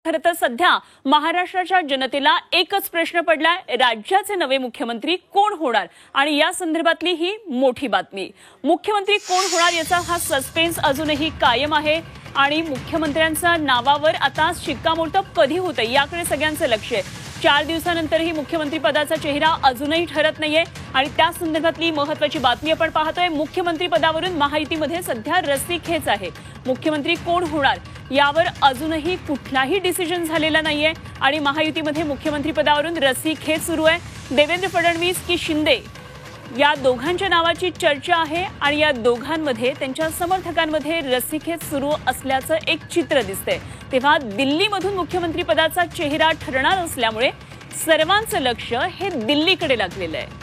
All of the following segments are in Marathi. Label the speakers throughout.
Speaker 1: खरं तर सध्या महाराष्ट्राच्या जनतेला एकच प्रश्न पडलाय, राज्याचे नवे मुख्यमंत्री कोण होणार आणि या संदर्भातली ही मोठी बातमी। मुख्यमंत्री कोण होणार याचा हा सस्पेन्स अजूनही कायम आहे आणि मुख्यमंत्र्यांच्या नावावर आता शिक्कामोर्तब कधी होते याकडे सगळ्यांचं लक्ष आहे। 4 दिवसानंतरही मुख्यमंत्री पदाचा चेहरा अजूनही ठरत नाहीये आणि त्या संदर्भातली महत्त्वाची बातमी आपण पाहतोय। मुख्यमंत्री पदावरून महायुतीमध्ये सध्या रस्सीखेच आहे। मुख्यमंत्री कोण होणार यावर अजूनही कुठलाही डिसिजन झालेला नाहीये आणि महायुतीमध्ये मुख्यमंत्री पदावरून रस्सीखेच सुरू आहे। देवेंद्र फडणवीस की शिंदे या दोघांच्या नावाची चर्चा आहे आणि या दोघांमध्ये त्यांच्या समर्थकांमध्ये रस्सीखेच सुरू असल्याचं एक चित्र दिसतंय। तेव्हा दिल्लीमधून मुख्यमंत्री पदाचा चेहरा ठरणार असल्यामुळे सर्वांचं लक्ष हे दिल्लीकडे लागलेलं आहे।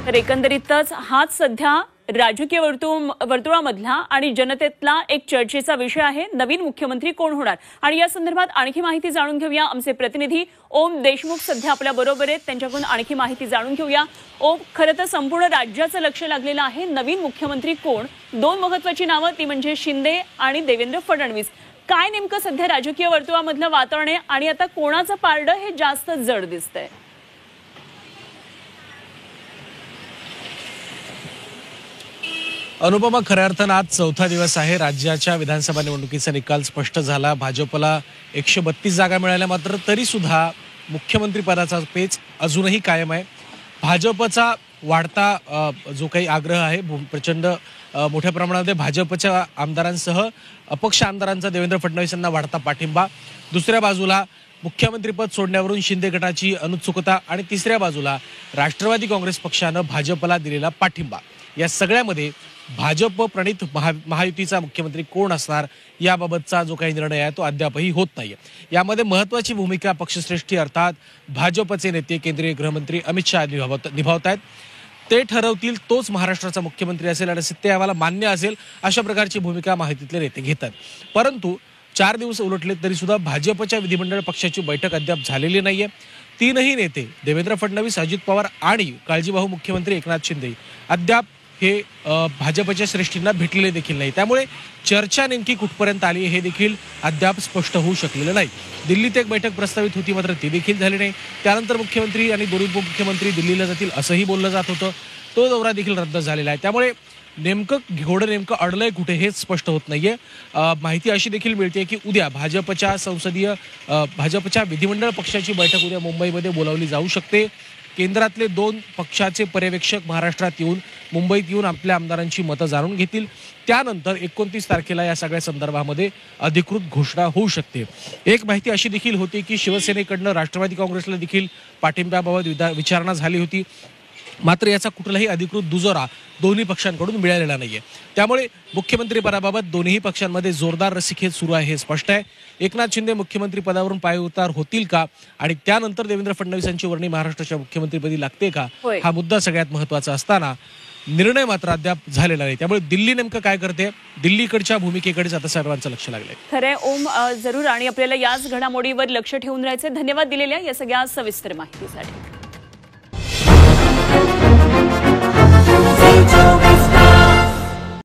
Speaker 1: तर एकंदरीतच हाच सध्या राजकीय वर्तुळामधला आणि जनतेतला एक चर्चेचा विषय आहे। नवीन मुख्यमंत्री कोण होणार आणि या संदर्भात आणखी माहिती जाणून घेऊया। आमचे प्रतिनिधी ओम देशमुख सध्या आपल्या बरोबर आहेत, त्यांच्याकडून आणखी माहिती जाणून घेऊया। ओम, खरं तर संपूर्ण राज्याचं लक्ष लागलेलं आहे नवीन मुख्यमंत्री कोण। दोन महत्त्वाची नावं ती म्हणजे शिंदे आणि देवेंद्र फडणवीस। काय नेमकं सध्या राजकीय वर्तुळामधलं वातावरण आहे आणि आता कोणाचं पारडं हे जास्त जड दिसतंय?
Speaker 2: अनुपमा, खऱ्या अर्थानं आज चौथा दिवस आहे। राज्याच्या विधानसभा निवडणुकीचा निकाल स्पष्ट झाला। भाजपला 132 जागा मिळाल्या, मात्र तरी सुद्धा मुख्यमंत्री पदाचा पेच अजूनही कायम आहे। भाजपचा वाढता जो काही आग्रह आहे, प्रचंड मोठ्या प्रमाणामध्ये भाजपच्या आमदारांसह अपक्ष आमदारांचा देवेंद्र फडणवीस यांना वाढता पाठिंबा। दुसऱ्या बाजूला मुख्यमंत्रीपद सोडण्यावरून शिंदे गटाची अनुत्सुकता आणि तिसऱ्या बाजूला राष्ट्रवादी काँग्रेस पक्षानं भाजपला दिलेला पाठिंबा। या सगळ्यामध्ये भाजप प्रणित महायुतीचा मुख्यमंत्री कोण असणार याबाबतचा जो काही निर्णय आहे तो अद्यापही होत नाहीये। यामध्ये महत्त्वाची भूमिका पक्षश्रेष्ठी अर्थात भाजपचे नेते केंद्रीय गृहमंत्री अमित शाह निभावत आहेत। ते ठरवतील तोच महाराष्ट्राचा मुख्यमंत्री असेल आणि ते आम्हाला मान्य असेल अशा प्रकारची भूमिका महायुतीतले नेते घेतात। परंतु 4 दिवस उलटले तरी सुद्धा भाजपच्या विधिमंडळ पक्षाची बैठक अद्याप झालेली नाहीये। तीनही नेते देवेंद्र फडणवीस, अजित पवार आणि काळजीवाहू मुख्यमंत्री एकनाथ शिंदे अद्याप हे भाजपच्या श्रेष्ठींना भेटलेले देखील नाही। त्यामुळे चर्चा नेमकी कुठपर्यंत आली हे देखील अद्याप स्पष्ट होऊ शकलेलं नाही। दिल्लीत एक बैठक प्रस्तावित होती, मात्र ती देखील झाली नाही। त्यानंतर मुख्यमंत्री आणि दोन्ही उपमुख्यमंत्री दिल्लीला जातील असंही बोललं जात होतं, तो दौरा देखील रद्द झालेला आहे। त्यामुळे नेमकं घोडं नेमकं अडलंय कुठे हे स्पष्ट होत नाहीये। माहिती अशी देखील मिळते की उद्या भाजपच्या विधिमंडळ पक्षाची बैठक उद्या मुंबईमध्ये बोलावली जाऊ शकते। केंद्रातले 2 पक्षाचे पर्यवेक्षक महाराष्ट्रात येऊन मुंबईत येऊन आपल्या आमदारांची मतं जाणून घेतील। त्यानंतर 29 तारखेला या सगळ्या संदर्भामध्ये अधिकृत घोषणा होऊ शकते। एक माहिती अशी देखील होती की शिवसेनेकडनं राष्ट्रवादी काँग्रेसला देखील पाठिंब्याबाबत विचारणा झाली होती, मात्र याचा कुठलाही अधिकृत दुजोरा दोन्ही पक्षांकडून मिळालेला नाहीये। त्यामुळे मुख्यमंत्री पदाबाबत दोन्ही पक्षांमध्ये जोरदार रस्सीखेच सुरू आहे हे स्पष्ट आहे। एकनाथ शिंदे मुख्यमंत्री पदावरून पायउतार होतील का आणि त्यानंतर देवेंद्र फडणवीस यांची वर्णी महाराष्ट्राच्या मुख्यमंत्रीपदी लागते का, हा मुद्दा सगळ्यात महत्त्वाचा असताना निर्णय मात्र अद्याप झालेला नाही। त्यामुळे दिल्ली नेमकं काय करते, दिल्लीकडच्या भूमिकेकडेच आता सर्वांचं लक्ष लागलंय।
Speaker 1: खरंय ओम, जरूर आणि आपल्याला याच घडामोडीवर लक्ष ठेवून राहायचं। धन्यवाद दिलेल्या या सगळ्या सविस्तर माहितीसाठी।